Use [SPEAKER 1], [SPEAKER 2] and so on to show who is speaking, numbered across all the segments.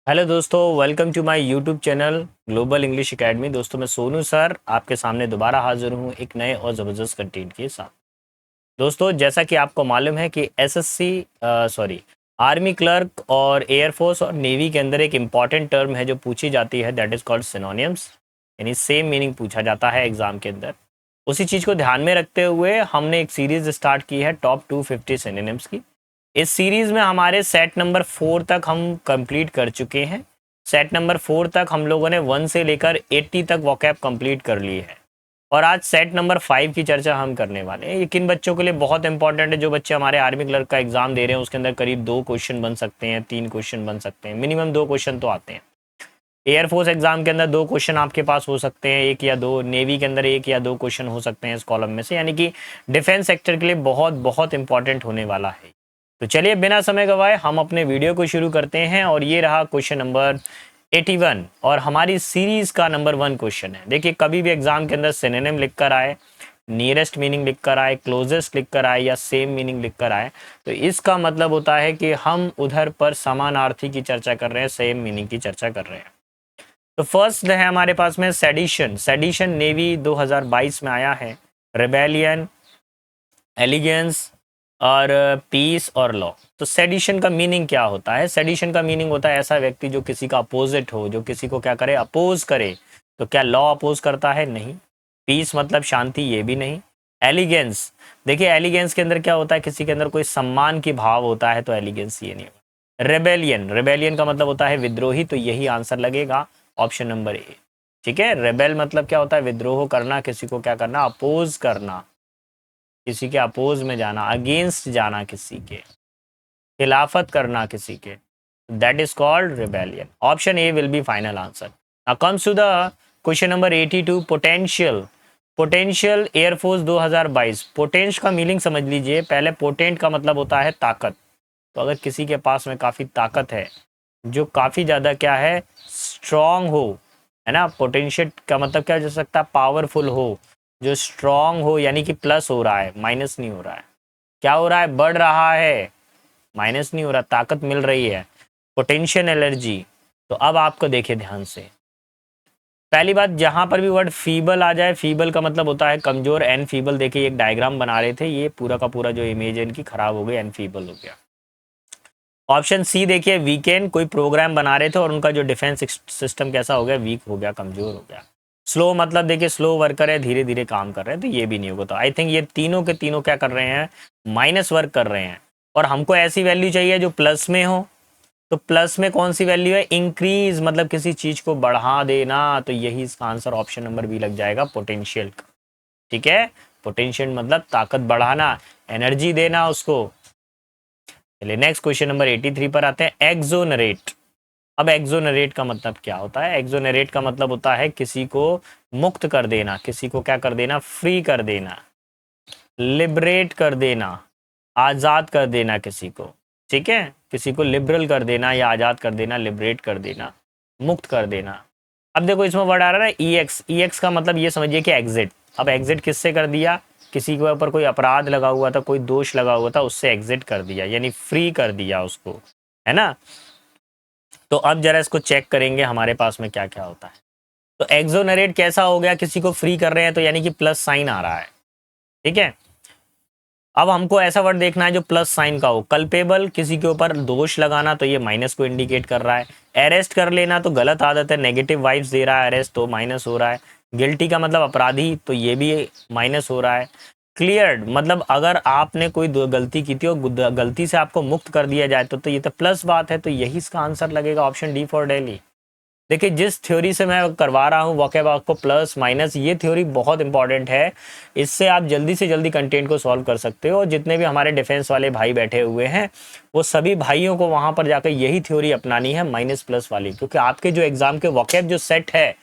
[SPEAKER 1] Hello दोस्तों, welcome to my YouTube channel global English academy. दोस्तों, मैं सोनू सर आपके सामने दोबारा हाजिर हूँ एक नए और ज़बरदस्त कंटेंट के साथ। दोस्तों, जैसा कि आपको मालूम है कि आर्मी क्लर्क और एयरफोर्स और नेवी के अंदर एक इम्पॉर्टेंट टर्म है जो पूछी जाती है, दैट इज़ कॉल्ड सिनोनिम्स। यानी सेम मीनिंग पूछा जाता है एग्जाम के अंदर। उसी चीज़ को ध्यान में रखते हुए हमने एक सीरीज स्टार्ट की है टॉप 250 सिनोनिम्स की। इस सीरीज में हमारे सेट नंबर 4 तक हम कंप्लीट कर चुके हैं। सेट नंबर 4 तक हम लोगों ने 1 से लेकर 80 तक वोकैब कंप्लीट कर ली है। और आज सेट नंबर 5 की चर्चा हम करने वाले हैं। ये किन बच्चों के लिए बहुत इंपॉर्टेंट है? जो बच्चे हमारे आर्मी क्लर्क का एग्जाम दे रहे हैं, उसके अंदर करीब 2 क्वेश्चन बन सकते हैं, 3 क्वेश्चन बन सकते हैं, मिनिमम 2 क्वेश्चन तो आते हैं। एयरफोर्स एग्जाम के अंदर 2 क्वेश्चन आपके पास हो सकते हैं, 1 या 2। नेवी के अंदर 1 या 2 क्वेश्चन हो सकते हैं इस कॉलम में से। यानी कि डिफेंस सेक्टर के लिए बहुत बहुत इंपॉर्टेंट होने वाला है। तो चलिए बिना समय गवाए हम अपने वीडियो को शुरू करते हैं। और ये रहा क्वेश्चन नंबर 81 और हमारी सीरीज का नंबर 1 क्वेश्चन है। देखिए, कभी भी एग्जाम के अंदर सिनोनिम लिख कर आए, नियरेस्ट मीनिंग लिख कर आए, क्लोजेस्ट लिख कर आए या सेम मीनिंग लिख कर आए, तो इसका मतलब होता है कि हम उधर पर समानार्थी की चर्चा कर रहे हैं, सेम मीनिंग की चर्चा कर रहे हैं। तो फर्स्ट है हमारे पास में सेडिशन। सेडिशन नेवी 2022 में आया है। रिबेलियन, एलिगेंस और पीस और लॉ। तो सेडिशन का मीनिंग क्या होता है? सेडिशन का मीनिंग होता है ऐसा व्यक्ति जो किसी का अपोजिट हो, जो किसी को क्या करे, अपोज करे। तो क्या लॉ अपोज करता है? नहीं। पीस मतलब शांति, ये भी नहीं। एलिगेंस, देखिए एलिगेंस के अंदर क्या होता है, किसी के अंदर कोई सम्मान की भाव होता है, तो एलिगेंस ये नहीं होगा। रेबेलियन, रेबेलियन का मतलब होता है विद्रोही, तो यही आंसर लगेगा, ऑप्शन नंबर ए। ठीक है, रेबेल मतलब क्या होता है? विद्रोह करना, किसी को क्या करना, अपोज करना, किसी के अपोज में जाना, अगेंस्ट जाना, किसी के खिलाफत करना किसी के, that is called rebellion. Option A will be final answer. Now comes to the question number 82, potential. Potential air force 2022। पोटेंश का मीनिंग समझ लीजिए पहले। पोटेंट का मतलब होता है ताकत। तो अगर किसी के पास में काफ़ी ताकत है, जो काफ़ी ज़्यादा क्या है, स्ट्रॉन्ग हो, है ना। पोटेंशियल का मतलब क्या हो सकता है? पावरफुल हो, जो स्ट्रॉन्ग हो, यानी कि प्लस हो रहा है, माइनस नहीं हो रहा है। क्या हो रहा है? बढ़ रहा है, माइनस नहीं हो रहा, ताकत मिल रही है। Potential energy. तो अब आपको देखिए ध्यान से, पहली बात, जहां पर भी वर्ड फीबल आ जाए, फीबल का मतलब होता है कमजोर। एन फीबल, देखिए एक डायग्राम बना रहे थे, ये पूरा का पूरा जो इमेज है इनकी खराब हो गई, एन फीबल हो गया। ऑप्शन सी देखिए, वीकेंड, कोई प्रोग्राम बना रहे थे और उनका जो डिफेंस सिस्टम कैसा हो गया, वीक हो गया, कमजोर हो गया। स्लो मतलब देखिए स्लो वर्कर है, धीरे धीरे काम कर रहे हैं, तो ये भी नहीं होगा। तो आई थिंक ये तीनों के तीनों क्या कर रहे हैं, माइनस वर्क कर रहे हैं। और हमको ऐसी वैल्यू चाहिए जो प्लस में हो। तो प्लस में कौन सी वैल्यू है? इंक्रीज, मतलब किसी चीज को बढ़ा देना। तो यही इसका आंसर ऑप्शन नंबर बी लग जाएगा, पोटेंशियल का। ठीक है, पोटेंशियल मतलब ताकत बढ़ाना, एनर्जी देना उसको। चलिए नेक्स्ट क्वेश्चन नंबर 83 पर आते हैं, एक्सोनरेट। अब एक्सोनरेट का मतलब क्या होता है? एक्सोनरेट का मतलब होता है किसी को मुक्त कर देना, किसी को क्या कर देना, फ्री कर देना, लिबरेट कर देना, आजाद कर देना किसी को। ठीक है, किसी को लिबरल कर देना या आजाद कर देना, लिबरेट कर देना, मुक्त कर देना। अब देखो इसमें वर्ड आ रहा है ई एक्स। ई एक्स का मतलब ये समझिए कि एग्जिट। अब एग्जिट किससे कर दिया? किसी के ऊपर कोई अपराध लगा हुआ था, कोई दोष लगा हुआ था, उससे एग्जिट कर दिया, यानी फ्री कर दिया उसको, है ना। तो अब जरा इसको चेक करेंगे हमारे पास में क्या क्या होता है। तो एक्सोनरेट कैसा हो गया? किसी को फ्री कर रहे हैं, तो यानी कि प्लस साइन आ रहा है। ठीक है, अब हमको ऐसा वर्ड देखना है जो प्लस साइन का हो। कल्पेबल, किसी के ऊपर दोष लगाना, तो ये माइनस को इंडिकेट कर रहा है। अरेस्ट कर लेना तो गलत आदत है, नेगेटिव वाइब्स दे रहा है अरेस्ट, तो माइनस हो रहा है। गिल्टी का मतलब अपराधी, तो ये भी माइनस हो रहा है। क्लियर्ड मतलब अगर आपने कोई गलती की थी और गलती से आपको मुक्त कर दिया जाए तो ये तो प्लस बात है। तो यही इसका आंसर लगेगा, ऑप्शन डी फॉर दिल्ली। देखिए जिस थ्योरी से मैं करवा रहा हूँ वोकैब आपको प्लस माइनस, ये थ्योरी बहुत इंपॉर्टेंट है। इससे आप जल्दी से जल्दी कंटेंट को सॉल्व कर सकते हो। और जितने भी हमारे डिफेंस वाले भाई बैठे हुए हैं, वो सभी भाइयों को वहां पर जाकर यही थ्योरी अपनानी है, माइनस प्लस वाली। क्योंकि आपके जो एग्जाम के वोकैब जो सेट है,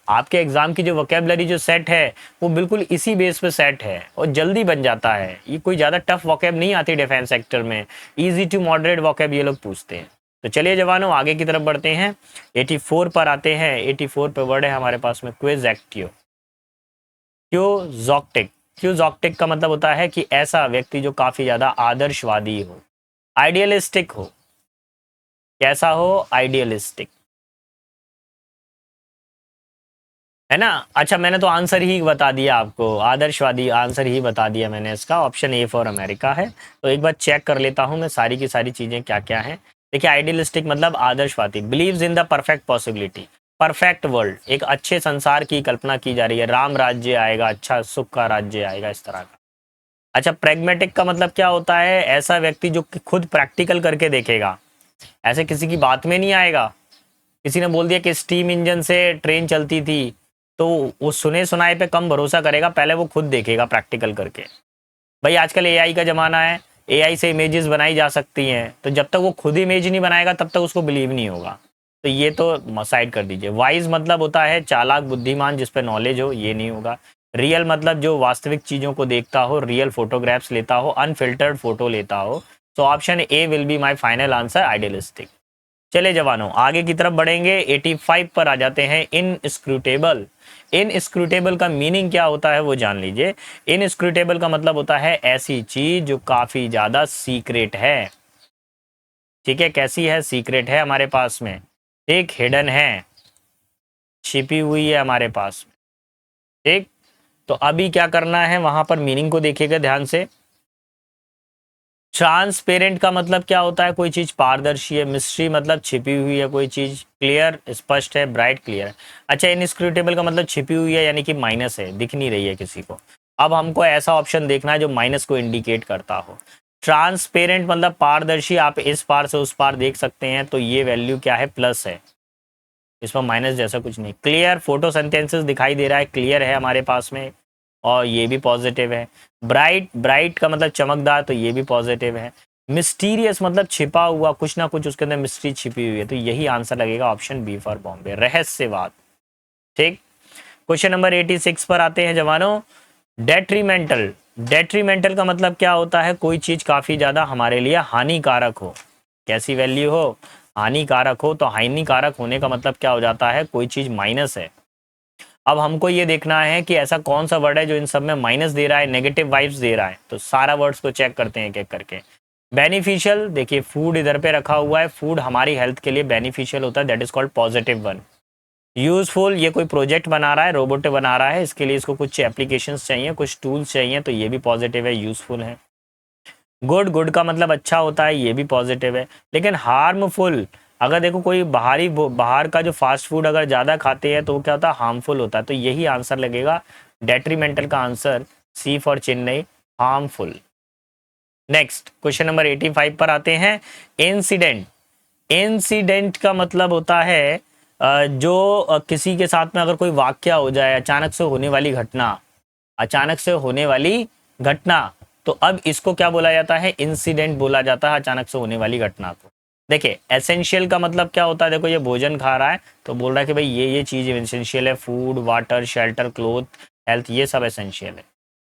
[SPEAKER 1] आपके एग्जाम की जो वोकेबलरी जो सेट है, वो बिल्कुल इसी बेस पे सेट है और जल्दी बन जाता है। ये कोई ज़्यादा टफ वोकेब नहीं आती डिफेंस सेक्टर में, इजी टू मॉडरेट वोकेब ये लोग पूछते हैं। तो चलिए जवानों आगे की तरफ बढ़ते हैं, 84 पर आते हैं। 84 पे वर्ड है हमारे पास में क्विज एक्टिव, क्यूजॉक्टिक। क्यूजॉक्टिक का मतलब होता है कि ऐसा व्यक्ति जो काफ़ी ज़्यादा आदर्शवादी हो, आइडियलिस्टिक हो, कैसा हो, आइडियलिस्टिक, है ना। अच्छा मैंने तो आंसर ही बता दिया आपको, आदर्शवादी आंसर ही बता दिया मैंने इसका, ऑप्शन ए फॉर अमेरिका है। तो एक बार चेक कर लेता हूँ मैं सारी की सारी चीज़ें क्या क्या हैं। देखिए आइडियलिस्टिक मतलब आदर्शवादी, believes in the perfect possibility, perfect world, एक अच्छे संसार की कल्पना की जा रही है, राम राज्य आएगा, अच्छा सुख का राज्य आएगा, इस तरह का। अच्छा प्रैग्मेटिक का मतलब क्या होता है, ऐसा व्यक्ति जो कि खुद प्रैक्टिकल करके देखेगा, ऐसे किसी की बात में नहीं आएगा। किसी ने बोल दिया कि स्टीम इंजन से ट्रेन चलती थी, तो वो सुने सुनाए पे कम भरोसा करेगा, पहले वो खुद देखेगा प्रैक्टिकल करके। भाई आजकल एआई का ज़माना है, एआई से इमेजेस बनाई जा सकती हैं, तो जब तक वो खुद इमेज नहीं बनाएगा तब तक उसको बिलीव नहीं होगा। तो ये तो साइड कर दीजिए। वाइज मतलब होता है चालाक बुद्धिमान, जिस पे नॉलेज हो, ये नहीं होगा। रियल मतलब जो वास्तविक चीज़ों को देखता हो, रियल फोटोग्राफ्स लेता हो, अनफिल्टर्ड फोटो लेता हो। तो option A will be my final answer, idealistic. चले जवानों आगे की तरफ बढ़ेंगे, 85 पर आ जाते हैं। इनस्क्रूटेबल, इनस्क्रूटेबल का मीनिंग क्या होता है वो जान लीजिए। इनस्क्रूटेबल का मतलब होता है ऐसी चीज जो काफी ज्यादा सीक्रेट है। ठीक है, कैसी है, सीक्रेट है हमारे पास में, एक हिडन है, छिपी हुई है हमारे पास में। ठीक, तो अभी क्या करना है, वहां पर मीनिंग को देखिएगा ध्यान से। ट्रांसपेरेंट का मतलब क्या होता है, कोई चीज पारदर्शी है। मिस्ट्री मतलब छिपी हुई है कोई चीज। क्लियर स्पष्ट है, ब्राइट क्लियर है। अच्छा इनस्क्रूटेबल का मतलब छिपी हुई है, यानी कि माइनस है, दिख नहीं रही है किसी को। अब हमको ऐसा ऑप्शन देखना है जो माइनस को इंडिकेट करता हो। ट्रांसपेरेंट मतलब पारदर्शी, आप इस पार से उस पार देख सकते हैं, तो ये वैल्यू क्या है, प्लस है, इसमें माइनस जैसा कुछ नहीं। क्लियर, फोटोसिंथेसिस दिखाई दे रहा है, क्लियर है हमारे पास में, और ये भी पॉजिटिव है। ब्राइट, ब्राइट का मतलब चमकदार, तो ये भी पॉजिटिव है। मिस्टीरियस मतलब छिपा हुआ, कुछ ना कुछ उसके अंदर मिस्ट्री छिपी हुई है, तो यही आंसर लगेगा, ऑप्शन बी फॉर बॉम्बे, रहस्यवाद। ठीक, क्वेश्चन नंबर 86 पर आते हैं जवानों। डेट्रीमेंटल, डेट्रीमेंटल का मतलब क्या होता है, कोई चीज काफी ज्यादा हमारे लिए हानिकारक हो। कैसी वैल्यू हो, हानिकारक हो। तो हानिकारक होने का मतलब क्या हो जाता है, कोई चीज माइनस है। अब हमको ये देखना है कि ऐसा कौन सा वर्ड है जो इन सब में माइनस दे रहा है, नेगेटिव वाइब्स दे रहा है। तो सारा वर्ड्स को चेक करते हैं एक एक करके। बेनिफिशियल, देखिए फूड इधर पे रखा हुआ है, फूड हमारी हेल्थ के लिए बेनिफिशियल होता है, that is called positive one. Useful, ये कोई प्रोजेक्ट बना रहा है, रोबोट बना रहा है, इसके लिए इसको कुछ एप्लीकेशंस चाहिए, कुछ टूल्स चाहिए, तो ये भी पॉजिटिव है, यूजफुल है। गुड, गुड का मतलब अच्छा होता है, ये भी पॉजिटिव है। लेकिन हार्मफुल, अगर देखो कोई बाहर का जो फास्ट फूड अगर ज़्यादा खाते हैं तो वो क्या होता है, हार्मफुल होता है। तो यही आंसर लगेगा, डेट्रीमेंटल का answer C for Chennai, harmful. Next question number 85 पर आते हैं। इंसिडेंट, इंसिडेंट का मतलब होता है जो किसी के साथ में अगर कोई वाक्य हो जाए, अचानक से होने वाली घटना, अचानक से होने वाली घटना। तो अब इसको क्या बोला जाता है, इंसिडेंट बोला जाता है अचानक से होने वाली घटना को। देखिए एसेंशियल का मतलब क्या होता है, देखो ये भोजन खा रहा है, तो बोल रहा है कि भाई ये चीज़ एसेंशियल है, food, water, shelter, cloth, health, ये सब एसेंशियल है।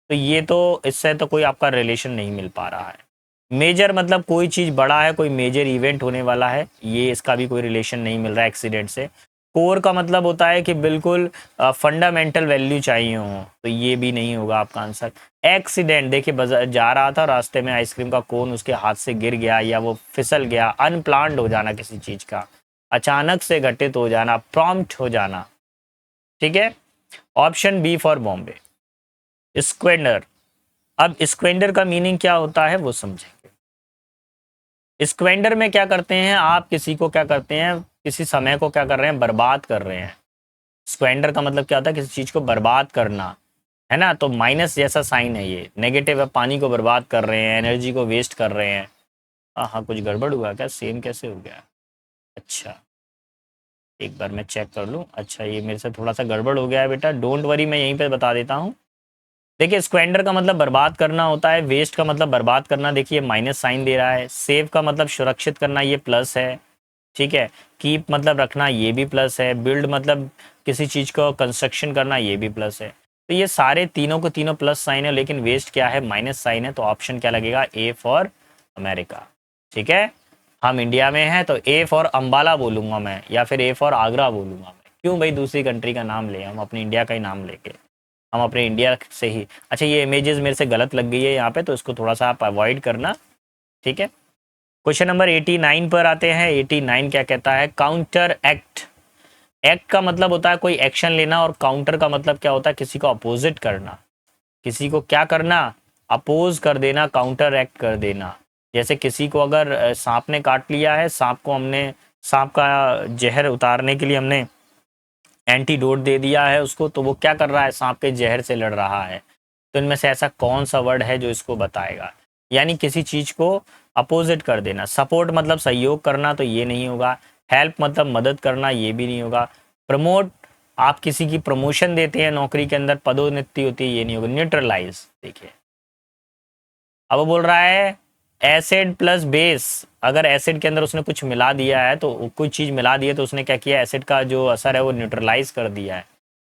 [SPEAKER 1] तो ये तो इससे तो कोई आपका रिलेशन नहीं मिल पा रहा है। मेजर मतलब कोई चीज़ बड़ा है, कोई मेजर इवेंट होने वाला है, ये इसका भी कोई रिलेशन नहीं मिल रहा है एक्सीडेंट से। कोर का मतलब होता है कि बिल्कुल फंडामेंटल वैल्यू चाहिए हो, तो ये भी नहीं होगा आपका आंसर। एक्सीडेंट, देखिए बाजार जा रहा था, रास्ते में आइसक्रीम का कोन उसके हाथ से गिर गया या वो फिसल गया, अनप्लान्ड हो जाना किसी चीज़ का, अचानक से घटित हो जाना, प्रॉम्प्ट हो जाना। ठीक है, option B for Bombay. Squander, अब स्क्वेंडर का मीनिंग क्या होता है वो समझेंगे। स्क्वेंडर में क्या करते हैं, आप किसी को क्या करते हैं, किसी समय को क्या कर रहे हैं, बर्बाद कर रहे हैं। स्क्वेंडर का मतलब क्या होता है, किसी चीज को बर्बाद करना, है ना। तो माइनस जैसा साइन है, ये नेगेटिव है, पानी को बर्बाद कर रहे हैं, एनर्जी को वेस्ट कर रहे हैं। हाँ हाँ, कुछ गड़बड़ हुआ क्या, सेम कैसे हो गया। अच्छा एक बार मैं चेक कर लूँ। अच्छा ये मेरे से थोड़ा सा गड़बड़ हो गया है बेटा, डोंट वरी, मैं यहीं पे बता देता हूँ। देखिए स्क्वेंडर का मतलब बर्बाद करना होता है, वेस्ट का मतलब बर्बाद करना, देखिए माइनस साइन दे रहा है। सेव का मतलब सुरक्षित करना, ये प्लस है। ठीक है, कीप मतलब रखना, ये भी प्लस है। बिल्ड मतलब किसी चीज़ को कंस्ट्रक्शन करना, ये भी प्लस है। तो ये सारे तीनों को तीनों प्लस साइन है, लेकिन वेस्ट क्या है, माइनस साइन है। तो ऑप्शन क्या लगेगा, ए फॉर अमेरिका। ठीक है, हम इंडिया में हैं तो ए फॉर अम्बाला बोलूंगा मैं, या फिर ए फॉर आगरा बोलूंगा मैं। क्यों भाई दूसरी कंट्री का नाम ले, हम अपने इंडिया का ही नाम लेके, हम अपने इंडिया से ही। अच्छा ये इमेजेस मेरे से गलत लग गई है यहाँ पे, तो इसको थोड़ा सा आप अवॉइड करना। ठीक है, क्वेश्चन नंबर 89 पर आते हैं। 89 क्या कहता है? Counter act. एक्ट का मतलब होता है कोई एक्शन लेना, और काउंटर का मतलब क्या होता है? किसी को अपोजिट करना। किसी को क्या करना? अपोज कर देना, काउंटर एक्ट कर देना। जैसे किसी को अगर सांप ने काट लिया है, सांप का जहर उतारने के लिए हमने एंटीडोट दे दिया है उसको, तो वो क्या कर रहा है? सांप के जहर से लड़ रहा है। तो इनमें से ऐसा कौन सा वर्ड है जो इसको बताएगा? यानी किसी चीज को अपोजिट कर देना। सपोर्ट मतलब सहयोग करना, तो ये नहीं होगा। हेल्प मतलब मदद करना, ये भी नहीं होगा। प्रमोट, आप किसी की प्रमोशन देते हैं नौकरी के अंदर, पदोन्नति होती है, ये नहीं होगा। न्यूट्रलाइज, देखिए अब वो बोल रहा है एसिड प्लस बेस। अगर एसिड के अंदर उसने कुछ मिला दिया है, तो कोई चीज मिला दी है, तो उसने क्या किया? एसिड का जो असर है वो न्यूट्रलाइज कर दिया है।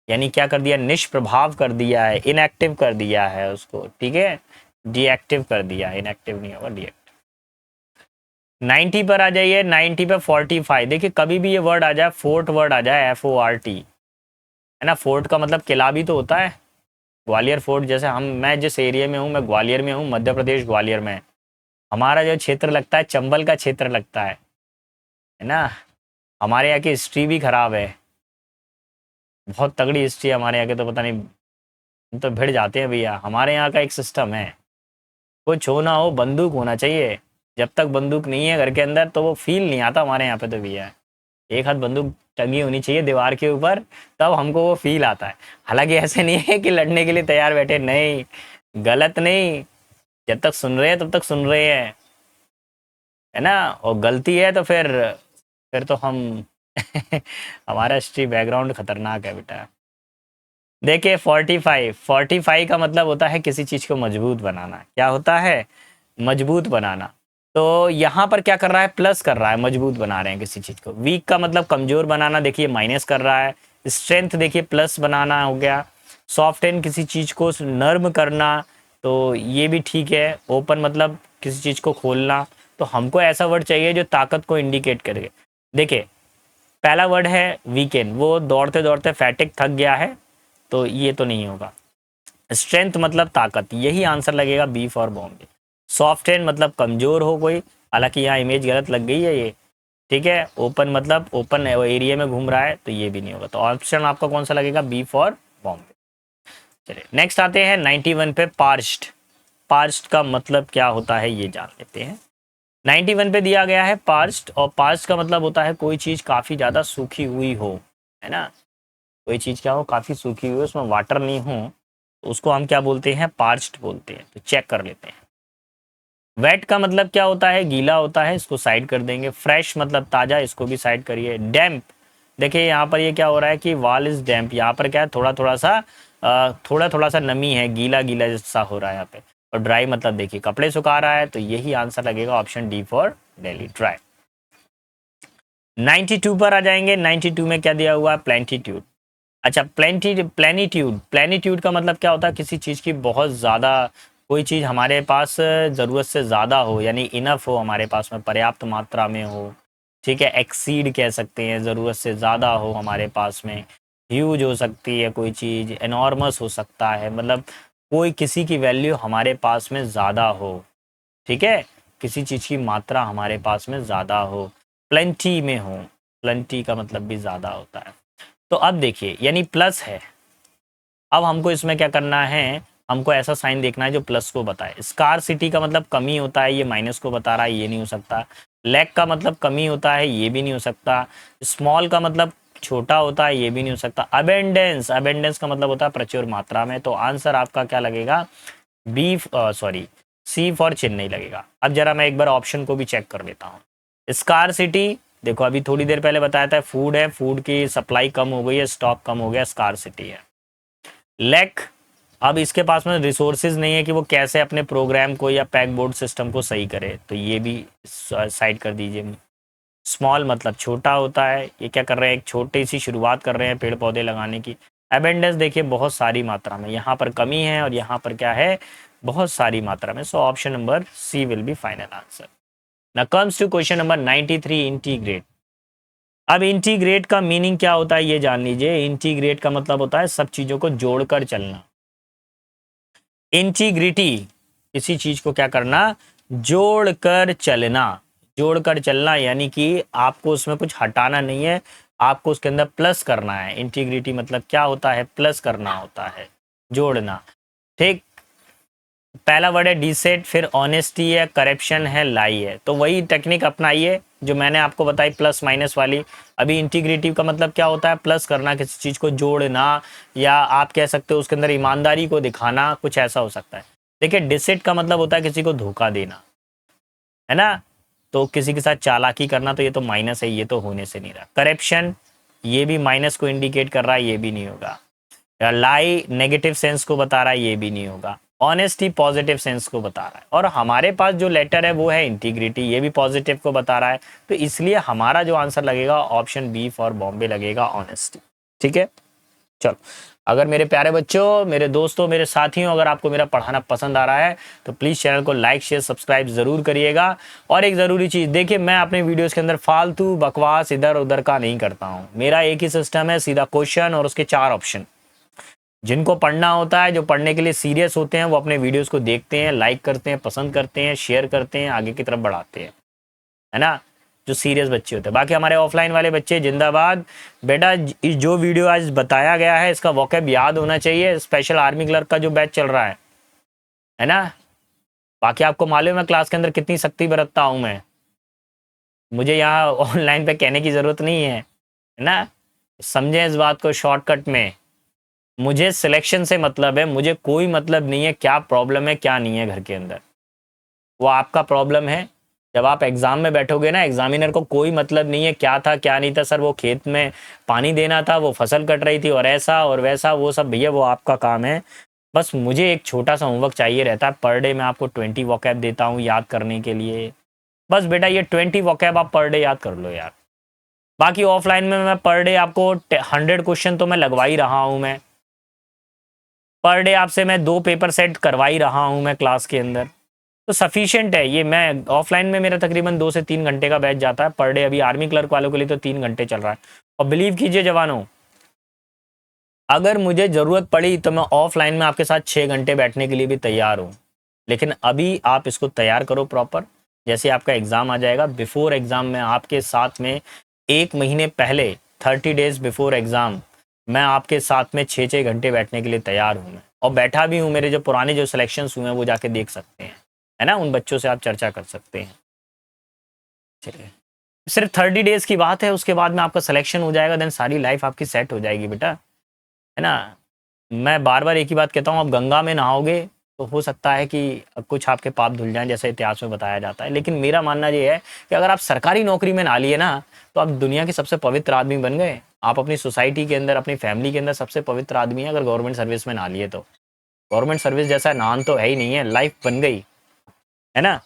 [SPEAKER 1] यानी क्या कर दिया? निष्प्रभाव कर दिया है, इनएक्टिव कर दिया है उसको। ठीक है, डीएक्टिव कर दिया, इनएक्टिव नहीं होगा, डीएक्टिव। 90 पर आ जाइए। 90 पे 45। देखिए कभी भी ये वर्ड आ जाए, फोर्ट वर्ड आ जाए, FORT, है ना। फोर्ट का मतलब किला भी तो होता है। ग्वालियर फोर्ट, जैसे मैं जिस एरिया में हूँ, मैं ग्वालियर में हूँ, मध्य प्रदेश ग्वालियर में। हमारा जो क्षेत्र लगता है, चंबल का क्षेत्र लगता है ना। हमारे यहाँ की हिस्ट्री भी खराब है, बहुत तगड़ी हिस्ट्री है हमारे यहाँ के, तो पता नहीं, हम तो भिड़ जाते हैं भैया। हमारे यहाँ का एक सिस्टम है, कुछ हो ना हो बंदूक होना चाहिए। जब तक बंदूक नहीं है घर के अंदर, तो वो फील नहीं आता हमारे यहाँ पे तो भैया। एक हाथ बंदूक टंगी होनी चाहिए दीवार के ऊपर, तब हमको वो फील आता है। हालांकि ऐसे नहीं है कि लड़ने के लिए तैयार बैठे, नहीं, गलत नहीं। जब तक सुन रहे हैं तब तक सुन रहे हैं, है ना। और गलती है तो फिर तो हम हमारा हिस्ट्री बैकग्राउंड खतरनाक है बेटा। देखिए 45 का मतलब होता है किसी चीज को मजबूत बनाना। क्या होता है? मजबूत बनाना। तो यहाँ पर क्या कर रहा है? प्लस कर रहा है, मजबूत बना रहे हैं किसी चीज को। वीक का मतलब कमजोर बनाना, देखिए माइनस कर रहा है। स्ट्रेंथ देखिए प्लस बनाना हो गया। सॉफ्ट एंड किसी चीज को नर्म करना, तो ये भी ठीक है। ओपन मतलब किसी चीज को खोलना। तो हमको ऐसा वर्ड चाहिए जो ताकत को इंडिकेट करे। देखिए पहला वर्ड है वीकेंड, वो दौड़ते दौड़ते फैटिक थक गया है, तो ये तो नहीं होगा। स्ट्रेंथ मतलब ताकत, यही आंसर लगेगा, B for Bombay. Soft hand मतलब कमजोर हो कोई, हालांकि यहाँ इमेज गलत लग गई है ये। ठीक है, ओपन मतलब ओपन एरिया में घूम रहा है, तो ये भी नहीं होगा। तो ऑप्शन आपका कौन सा लगेगा? B for Bombay. चलिए नेक्स्ट आते हैं 91 पे, पार्च्ड। पार्च्ड का मतलब क्या होता है ये जान लेते हैं। 91 पे दिया गया है पार्च्ड, और पार्च्ड का मतलब होता है कोई चीज काफी ज्यादा सूखी हुई हो, है ना। कोई चीज क्या हो? काफी सूखी हुई हो, उसमें वाटर नहीं हो, तो उसको हम क्या बोलते हैं? पार्च्ड बोलते हैं। तो चेक कर लेते हैं। वेट का मतलब क्या होता है? गीला होता है, इसको साइड कर देंगे। फ्रेश मतलब ताजा, इसको भी साइड करिए। डैम्प, देखिए यहाँ पर ये क्या हो रहा है कि वॉल इज डैम्प, यहाँ पर क्या है? थोड़ा थोड़ा सा नमी है, गीला गीला जैसा हो रहा है यहाँ पे। और ड्राई मतलब देखिए कपड़े सुखा रहा है, तो यही आंसर लगेगा, option D for daily, dry. 92 पर आ जाएंगे। 92 में क्या दिया हुआ है? प्लेंटीट्यूड। अच्छा, प्लेनिट्यूड का मतलब क्या होता है? किसी चीज़ की बहुत ज़्यादा, कोई चीज़ हमारे पास ज़रूरत से ज़्यादा हो, यानी इनफ हो, हमारे पास में पर्याप्त मात्रा में हो। ठीक है, एक्सीड कह सकते हैं, ज़रूरत से ज़्यादा हो हमारे पास में। ह्यूज हो सकती है कोई चीज़, एनॉर्मस हो सकता है, मतलब कोई किसी की वैल्यू हमारे पास में ज़्यादा हो। ठीक है, किसी चीज़ की मात्रा हमारे पास में ज़्यादा हो, प्लेंटी में हो। प्लेंटी का मतलब भी ज़्यादा होता है। तो अब देखिए, यानी प्लस है। अब हमको इसमें क्या करना है? हमको ऐसा साइन देखना है जो प्लस को बताए। स्कार्सिटी का मतलब कमी होता है, ये माइनस को बता रहा है, ये नहीं हो सकता। लैक का मतलब कमी होता है, ये भी नहीं हो सकता। स्मॉल का मतलब छोटा होता है, ये भी नहीं हो सकता। अबेंडेंस, अबेंडेंस का मतलब होता है प्रचुर मात्रा में। तो आंसर आपका क्या लगेगा? B, sorry, C for Chennai लगेगा। अब जरा मैं एक बार ऑप्शन को भी चेक कर लेता हूँ। स्कार्सिटी, देखो अभी थोड़ी देर पहले बताया था फूड है, फूड की सप्लाई कम हो गई है, स्टॉक कम हो गया, स्कार्सिटी है। लैक, अब इसके पास में रिसोर्सेज नहीं है कि वो कैसे अपने प्रोग्राम को या पैक बोर्ड सिस्टम को सही करे, तो ये भी साइड कर दीजिए। स्मॉल मतलब छोटा होता है, ये क्या कर रहे हैं? एक छोटी सी शुरुआत कर रहे हैं पेड़ पौधे लगाने की। अबेंडेंस देखिए बहुत सारी मात्रा में, यहाँ पर कमी है और यहाँ पर क्या है? बहुत सारी मात्रा में। So option number C will be final answer. Now comes to question number 93, integrate. अब इंटीग्रेट का मीनिंग क्या होता है ये जान लीजिए। इंटीग्रेट का मतलब होता है सब चीजों को जोड़कर चलना। इंटीग्रिटी, किसी चीज को क्या करना? जोड़कर चलना। जोड़कर चलना, यानी कि आपको उसमें कुछ हटाना नहीं है, आपको उसके अंदर प्लस करना है। इंटीग्रिटी मतलब क्या होता है? प्लस करना होता है, जोड़ना। ठीक, पहला वर्ड है डिसेट, फिर ऑनेस्टी है, करप्शन है, लाई है। तो वही टेक्निक अपनाइए जो मैंने आपको बताई, प्लस माइनस वाली। अभी इंटीग्रिटी का मतलब क्या होता है? प्लस करना, किसी चीज़ को जोड़ना, या आप कह सकते हो उसके अंदर ईमानदारी को दिखाना, कुछ ऐसा हो सकता है। देखिए, डिसेट का मतलब होता है किसी को धोखा देना, है ना? तो किसी के साथ चालाकी करना, तो ये तो माइनस है, ये तो होने से नहीं रहा। करप्शन, ये भी माइनस को इंडिकेट कर रहा है, ये भी नहीं होगा। लाई नेगेटिव सेंस को बता रहा है, ये भी नहीं होगा। ऑनेस्टी पॉजिटिव सेंस को बता रहा है, और हमारे पास जो लेटर है वो है इंटीग्रिटी, ये भी पॉजिटिव को बता रहा है। तो इसलिए हमारा जो आंसर लगेगा ऑप्शन बी फॉर बॉम्बे लगेगा, ऑनेस्टी। ठीक है, चलो। अगर मेरे प्यारे बच्चों, मेरे दोस्तों, मेरे साथियों, अगर आपको मेरा पढ़ाना पसंद आ रहा है तो प्लीज़ चैनल को लाइक शेयर सब्सक्राइब ज़रूर करिएगा। और एक ज़रूरी चीज़, देखिए, मैं अपने वीडियोस के अंदर फालतू बकवास इधर उधर का नहीं करता हूँ। मेरा एक ही सिस्टम है, सीधा क्वेश्चन और उसके 4 ऑप्शन। जिनको पढ़ना होता है, जो पढ़ने के लिए सीरियस होते हैं, वो अपने वीडियोस को देखते हैं, लाइक करते हैं, पसंद करते हैं, शेयर करते हैं, आगे की तरफ बढ़ाते हैं, है ना? जो सीरियस बच्चे होते हैं। बाकी हमारे ऑफलाइन वाले बच्चे जिंदाबाद। बेटा, जो वीडियो आज बताया गया है इसका वोकैब याद होना चाहिए। स्पेशल आर्मी क्लर्क का जो बैच चल रहा है ना? बाकी आपको मालूम है क्लास के अंदर कितनी सख्ती बरतता हूँ मैं। मुझे यहाँ ऑनलाइन पे कहने की ज़रूरत नहीं है ना? समझें इस बात को शॉर्टकट में। मुझे सिलेक्शन से मतलब है, मुझे कोई मतलब नहीं है क्या प्रॉब्लम है क्या नहीं है घर के अंदर, वो आपका प्रॉब्लम है। जब आप एग्ज़ाम में बैठोगे ना, एग्जामिनर को कोई मतलब नहीं है क्या था क्या नहीं था। सर, वो खेत में पानी देना था, वो फसल कट रही थी, और ऐसा और वैसा, वो सब भैया वो आपका काम है। बस मुझे एक छोटा सा होमवर्क चाहिए रहता है। पर डे मैं आपको 20 वोकैब देता हूँ याद करने के लिए। बस बेटा, ये 20 वोकैब आप पर डे याद कर लो यार। बाकी ऑफलाइन में मैं पर डे आपको 100 क्वेश्चन तो मैं लगवा ही रहा हूँ। मैं पर डे आपसे मैं 2 पेपर सेट करवा ही रहा हूँ मैं क्लास के अंदर। तो सफिशिएंट है ये। मैं ऑफलाइन में मेरा तकरीबन 2 से 3 घंटे का बैच जाता है पर डे। अभी आर्मी क्लर्क वालों के लिए तो 3 घंटे चल रहा है। और बिलीव कीजिए जवानों, अगर मुझे ज़रूरत पड़ी तो मैं ऑफलाइन में आपके साथ 6 घंटे बैठने के लिए भी तैयार हूँ। लेकिन अभी आप इसको तैयार करो प्रॉपर। जैसे आपका एग्ज़ाम आ जाएगा, बिफोर एग्ज़ाम में आपके साथ में 1 महीने पहले, 30 डेज़ बिफोर एग्ज़ाम, मैं आपके साथ में 6-6 घंटे बैठने के लिए तैयार हूँ मैं। और बैठा भी हूँ। मेरे जो पुराने जो सिलेक्शंस हुए हैं वो जाके देख सकते हैं, है ना? उन बच्चों से आप चर्चा कर सकते हैं। चलिए, सिर्फ 30 डेज़ की बात है, उसके बाद में आपका सिलेक्शन हो जाएगा, देन सारी लाइफ आपकी सेट हो जाएगी बेटा, है ना? मैं बार-बार एक ही बात कहता हूँ, आप गंगा में नहाओगे तो हो सकता है कि कुछ आपके पाप धुल जाएँ, जैसे इतिहास में बताया जाता है। लेकिन मेरा मानना ये है कि अगर आप सरकारी नौकरी में ना लिए ना, तो आप दुनिया के सबसे पवित्र आदमी बन गए। आप अपनी सोसाइटी के अंदर, अपनी फैमिली के अंदर सबसे पवित्र आदमी हैं अगर गवर्नमेंट सर्विस में ना लिए तो। गवर्नमेंट सर्विस जैसा नाम तो है ही नहीं है, लाइफ बन गई, है ना?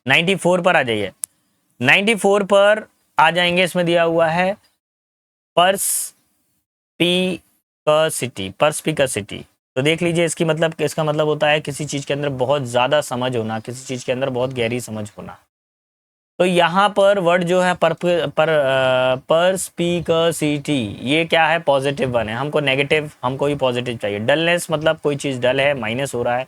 [SPEAKER 1] 94 पर आ जाइए। 94 पर आ जाएँगे, इसमें दिया हुआ है परस्पिकसिटी। तो देख लीजिए, इसकी मतलब, इसका मतलब होता है किसी चीज़ के अंदर बहुत ज़्यादा समझ होना, किसी चीज़ के अंदर बहुत गहरी समझ होना। तो यहाँ पर वर्ड जो है परस्पिकसिटी, ये क्या है? पॉजिटिव वन है। हमको नेगेटिव, हमको ही पॉजिटिव चाहिए। डलनेस मतलब कोई चीज़ डल है, माइनस हो रहा है।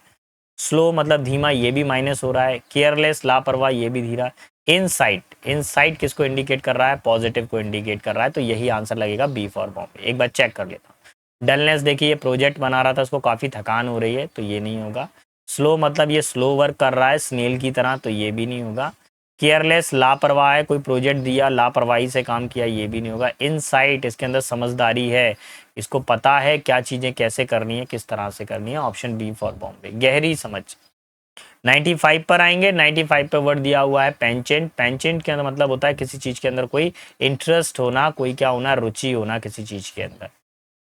[SPEAKER 1] स्लो मतलब धीमा, ये भी माइनस हो रहा है। केयरलेस, लापरवाह, ये भी धीरा। इनसाइट, इनसाइट किसको इंडिकेट कर रहा है? पॉजिटिव को इंडिकेट कर रहा है। तो यही आंसर लगेगा बी फॉर बॉम्बे। एक बार चेक कर लेता हूँ। डलनेस, देखिए ये प्रोजेक्ट बना रहा था, उसको काफ़ी थकान हो रही है, तो ये नहीं होगा। स्लो मतलब ये स्लो वर्क कर रहा है स्नेल की तरह, तो ये भी नहीं होगा। केयरलेस, लापरवाह है, कोई प्रोजेक्ट दिया, लापरवाही से काम किया, ये भी नहीं होगा। इनसाइट, इसके अंदर समझदारी है, इसको पता है क्या चीज़ें कैसे करनी है, किस तरह से करनी है। ऑप्शन बी फॉर बॉम्बे, गहरी समझ। 95 पर आएंगे। 95 पे वर्ड दिया हुआ है पेंचेंट। पेंचेंट के अंदर मतलब होता है किसी चीज़ के अंदर कोई इंटरेस्ट होना, कोई क्या होना, रुचि होना किसी चीज़ के अंदर।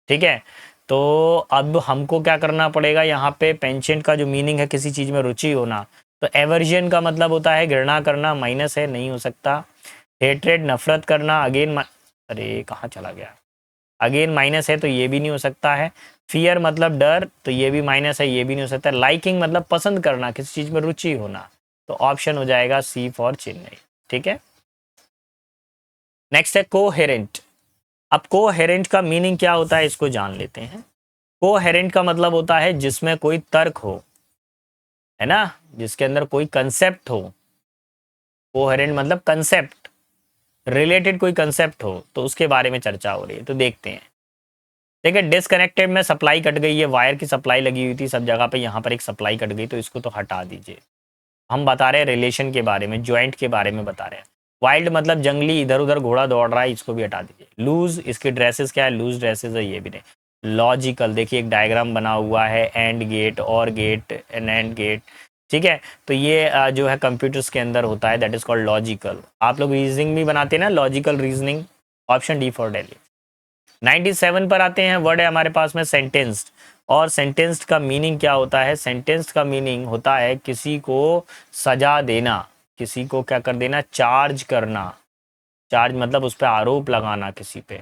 [SPEAKER 1] ठीक है, तो अब हमको क्या करना पड़ेगा यहाँ पे? पेंशेंट का जो मीनिंग है किसी चीज़ में रुचि होना, तो एवर्जन का मतलब होता है घृणा करना, माइनस है, नहीं हो सकता। हेट्रेड, नफरत करना, अगेन अरे कहाँ चला गया? अगेन माइनस है, तो ये भी नहीं हो सकता है। फियर मतलब डर, तो ये भी माइनस है, ये भी नहीं हो सकता। लाइकिंग मतलब पसंद करना, किसी चीज़ में रुचि होना, तो ऑप्शन हो जाएगा सी फॉर चेन्नई। ठीक है, नेक्स्ट है कोहेरेंट। अब कोहेरेंट का मीनिंग क्या होता है इसको जान लेते हैं। कोहेरेंट का मतलब होता है जिसमें कोई तर्क हो, है ना? जिसके अंदर कोई कंसेप्ट हो, कोहेरेंट मतलब कंसेप्ट, रिलेटेड कोई कंसेप्ट हो तो उसके बारे में चर्चा हो रही है। तो देखते हैं। देखिए डिसकनेक्टेड में सप्लाई कट गई है, वायर की सप्लाई लगी हुई थी सब जगह पे, यहाँ पर एक सप्लाई कट गई तो इसको तो हटा दीजिए। हम बता रहे हैं रिलेशन के बारे में, ज्वाइंट के बारे में बता रहे हैं। वाइल्ड मतलब जंगली, इधर उधर घोड़ा दौड़ रहा है, इसको भी हटा दीजिए। लूज, इसके ड्रेसेस क्या है, लूज ड्रेसेस है, ये भी नहीं। लॉजिकल, देखिए एक डायग्राम बना हुआ है, एंड गेट, और गेट, एंड एंड गेट, ठीक है। तो ये जो है कंप्यूटर्स के अंदर होता है, दैट इज कॉल्ड लॉजिकल। आप लोग रीजनिंग भी बनाते हैं ना, logical reasoning. Option D for Delhi. 97 पर आते हैं, वर्ड है हमारे पास में सेंटेंस्ड। और सेंटेंस्ड का मीनिंग क्या होता है? सेंटेंस्ड का मीनिंग होता है किसी को सजा देना, किसी को क्या कर देना, चार्ज करना। चार्ज मतलब उस पर आरोप लगाना किसी पे।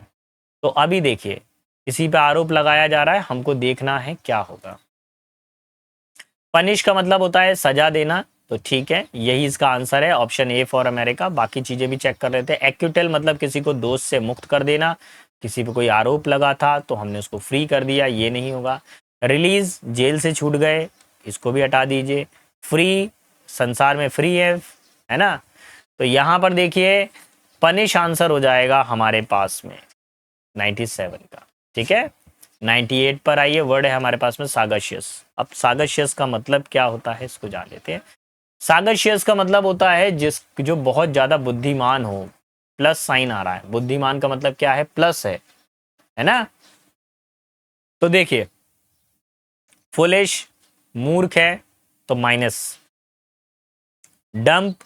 [SPEAKER 1] तो अभी देखिए किसी पे आरोप लगाया जा रहा है, हमको देखना है क्या होगा। पनिश का मतलब होता है सजा देना, तो ठीक है यही इसका आंसर है, ऑप्शन ए फॉर अमेरिका। बाकी चीजें भी चेक कर लेते हैं। एक्यूटेल मतलब किसी को दोष से मुक्त कर देना, किसी पे कोई आरोप लगा था तो हमने उसको फ्री कर दिया, ये नहीं होगा। रिलीज, जेल से छूट गए, इसको भी हटा दीजिए। फ्री, संसार में फ्री है ना। तो यहाँ पर देखिए पनिश आंसर हो जाएगा हमारे पास में 97 का, ठीक है। 98 पर आइए, वर्ड है हमारे पास में सागशियस। अब सागशियस का मतलब क्या होता है इसको जान लेते हैं। सागशियस का मतलब होता है जो बहुत ज्यादा बुद्धिमान हो। प्लस साइन आ रहा है, बुद्धिमान का मतलब क्या है, प्लस है ना। तो देखिए फुलिश, मूर्ख है तो माइनस। डंप,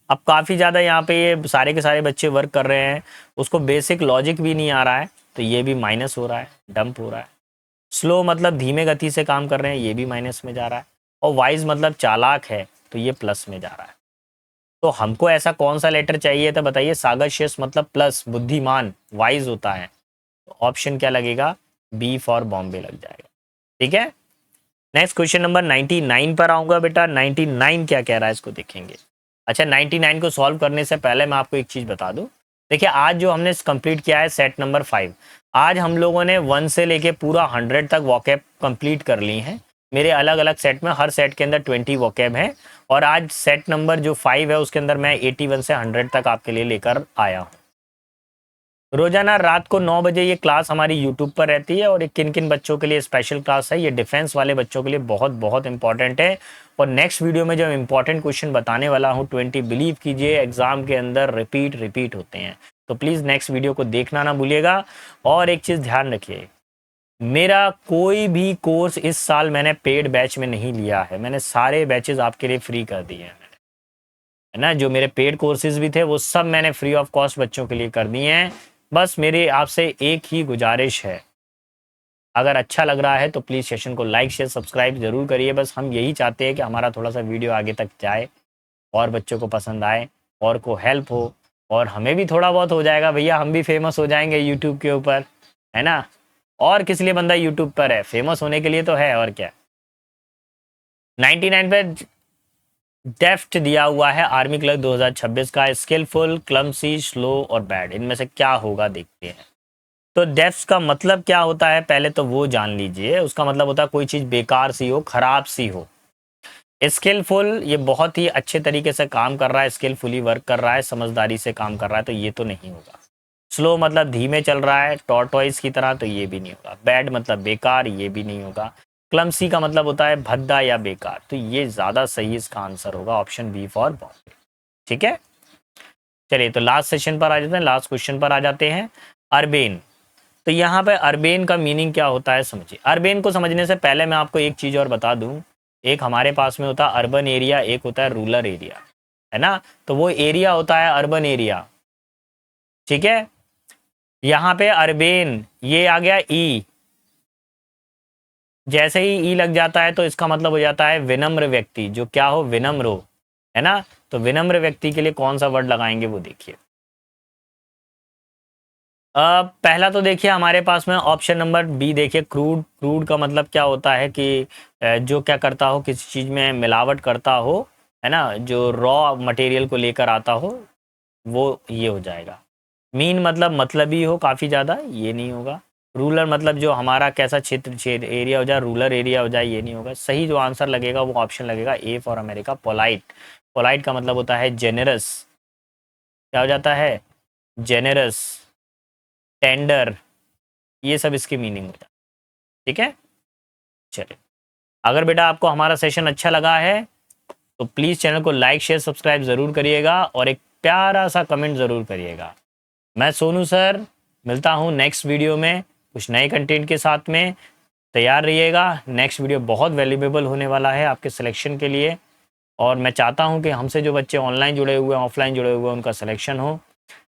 [SPEAKER 1] अब काफी ज्यादा यहाँ पे ये सारे के सारे बच्चे वर्क कर रहे हैं, उसको बेसिक लॉजिक भी नहीं आ रहा है तो ये भी माइनस हो रहा है, डंप हो रहा है। स्लो मतलब धीमे गति से काम कर रहे हैं, ये भी माइनस में जा रहा है। और वाइज मतलब चालाक है तो ये प्लस में जा रहा है। तो हमको ऐसा कौन सा लेटर चाहिए था बताइए। सागशियस मतलब प्लस, बुद्धिमान, वाइज होता है। तो ऑप्शन क्या लगेगा, बी फॉर बॉम्बे लग जाएगा, ठीक है। नेक्स्ट क्वेश्चन नंबर 99 पर आऊंगा बेटा। 99 क्या कह रहा है इसको देखेंगे। अच्छा 99 को सॉल्व करने से पहले मैं आपको एक चीज बता दूं। देखिए आज जो हमने कंप्लीट किया है सेट नंबर 5, आज हम लोगों ने 1 से लेके पूरा 100 तक वॉकैब कंप्लीट कर ली हैं। मेरे अलग अलग सेट में, हर सेट के अंदर 20 वॉकैब है। और आज सेट नंबर जो 5 है उसके अंदर मैं 81 से 100 तक आपके लिए लेकर आया हूँ। रोजाना रात को 9 बजे ये क्लास हमारी यूट्यूब पर रहती है। और ये किन किन बच्चों के लिए स्पेशल क्लास है, ये डिफेंस वाले बच्चों के लिए बहुत बहुत इंपॉर्टेंट है। और नेक्स्ट वीडियो में जो इंपॉर्टेंट क्वेश्चन बताने वाला हूँ 20, बिलीव कीजिए एग्जाम के अंदर रिपीट होते हैं। तो प्लीज़ नेक्स्ट वीडियो को देखना ना भूलिएगा। और एक चीज़ ध्यान रखिए, मेरा कोई भी कोर्स इस साल मैंने पेड बैच में नहीं लिया है, मैंने सारे बैचेज आपके लिए फ्री कर दिए हैं, है ना। जो मेरे पेड कोर्सेज भी थे वो सब मैंने फ्री ऑफ कॉस्ट बच्चों के लिए कर दिए हैं। बस मेरी आपसे एक ही गुजारिश है, अगर अच्छा लग रहा है तो प्लीज़ सेशन को लाइक शेयर सब्सक्राइब जरूर करिए। बस हम यही चाहते हैं कि हमारा थोड़ा सा वीडियो आगे तक जाए और बच्चों को पसंद आए और को हेल्प हो। और हमें भी थोड़ा बहुत हो जाएगा भैया, हम भी फेमस हो जाएंगे यूट्यूब के ऊपर, है ना। और किस लिए बंदा यूट्यूब पर है, फेमस होने के लिए तो है, और क्या। 99 पे डेफ्ट दिया हुआ है आर्मी क्लर्क 2026 का। स्किलफुल, क्लमसी, स्लो और बैड, इनमें से क्या होगा देखते हैं। तो डेफ्ट का मतलब क्या होता है पहले तो वो जान लीजिए। उसका मतलब होता है कोई चीज बेकार सी हो, खराब सी हो। स्किलफुल, ये बहुत ही अच्छे तरीके से काम कर रहा है, स्किलफुली वर्क कर रहा है, समझदारी से काम कर रहा है, तो ये तो नहीं होगा। स्लो मतलब धीमे चल रहा है, टॉर्टॉइस की तरह, तो ये भी नहीं होगा। बैड मतलब बेकार, ये भी नहीं होगा। क्लमसी का मतलब होता है भद्दा या बेकार, तो ये ज्यादा सही इसका आंसर होगा, ऑप्शन बी फॉर बॉम्बे, ठीक है। चलिए तो लास्ट सेशन पर आ जाते हैं, लास्ट क्वेश्चन पर आ जाते हैं। अर्बेन, तो यहाँ पे अर्बेन का मीनिंग क्या होता है समझिए। अर्बेन को समझने से पहले मैं आपको एक चीज और बता दूं। एक हमारे पास में होता है अर्बन एरिया, एक होता है रूरल एरिया, है ना। तो वो एरिया होता है अर्बन एरिया, ठीक है। यहाँ पे अर्बेन ये आ गया ई, जैसे ही ई लग जाता है तो इसका मतलब हो जाता है विनम्र व्यक्ति, जो क्या हो, विनम्र हो, है ना। तो विनम्र व्यक्ति के लिए कौन सा वर्ड लगाएंगे वो देखिए। पहला तो देखिए हमारे पास में ऑप्शन नंबर बी देखिए, क्रूड। क्रूड का मतलब क्या होता है कि जो क्या करता हो, किसी चीज में मिलावट करता हो, है ना, जो रॉ मटेरियल को लेकर आता हो, वो ये हो जाएगा। मीन मतलब मतलबी हो काफी ज्यादा, ये नहीं होगा। रूरल मतलब जो हमारा कैसा क्षेत्र एरिया हो जाए, रूरल एरिया हो जाए, ये नहीं होगा। सही जो आंसर लगेगा वो ऑप्शन लगेगा A for America, polite. Polite का मतलब होता है जेनरस, क्या हो जाता है, जेनरस, टेंडर, ये सब इसकी मीनिंग होता है। ठीक है, चलिए, अगर बेटा आपको हमारा सेशन अच्छा लगा है तो प्लीज़ चैनल को लाइक शेयर सब्सक्राइब ज़रूर करिएगा और एक प्यारा सा कमेंट ज़रूर करिएगा। मैं सोनू सर मिलता हूँ नेक्स्ट वीडियो में कुछ नए कंटेंट के साथ में। तैयार रहिएगा, नेक्स्ट वीडियो बहुत वैल्यूएबल होने वाला है आपके सिलेक्शन के लिए, और मैं चाहता हूँ कि हमसे जो बच्चे ऑनलाइन जुड़े हुए हैं, ऑफलाइन जुड़े हुए हैं, उनका सिलेक्शन हो।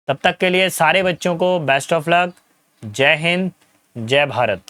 [SPEAKER 1] तब तक के लिए सारे बच्चों को बेस्ट ऑफ लक। जय हिंद, जय भारत।